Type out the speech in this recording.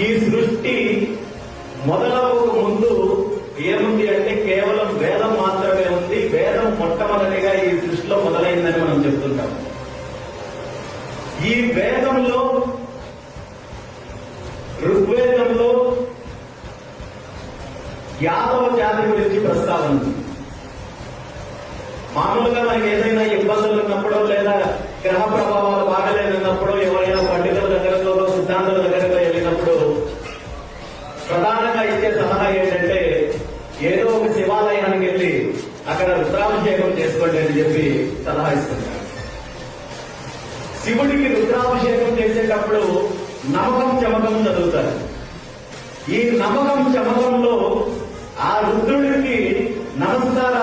ఈ సృష్టి మొదలవక ముందు ఏముంది అంటే కేవలం వేదం మాత్రమే ఉంది. వేదం మొట్టమొదటిగా ఈ సృష్టిలో మొదలైందని మనం చెప్తుంటాం. ఈ వేదంలో, ఋగ్వేదంలో యాదవ జాతి గురించి ప్రస్తావన ఉంది. మామూలుగా మనకి ఏదైనా ఇబ్బందులు ఉన్నప్పుడు లేదా గ్రహ ప్రభావాలు బాగలేనప్పుడు ఎవరైనా పండితుల దగ్గరలో సిద్ధాంతుల దగ్గరకు వెళ్ళినప్పుడు ప్రధానంగా ఇచ్చే సలహా ఏంటంటే ఏదో ఒక శివాలయానికి వెళ్ళి అక్కడ రుద్రాభిషేకం చేసుకోండి అని చెప్పి సలహా ఇస్తున్నారు. శివుడికి రుద్రాభిషేకం చేసేటప్పుడు నమకం చమకం చదువుతారు. ఈ నమకం చమకంలో ఆ రుద్రుడికి నమస్కారాలు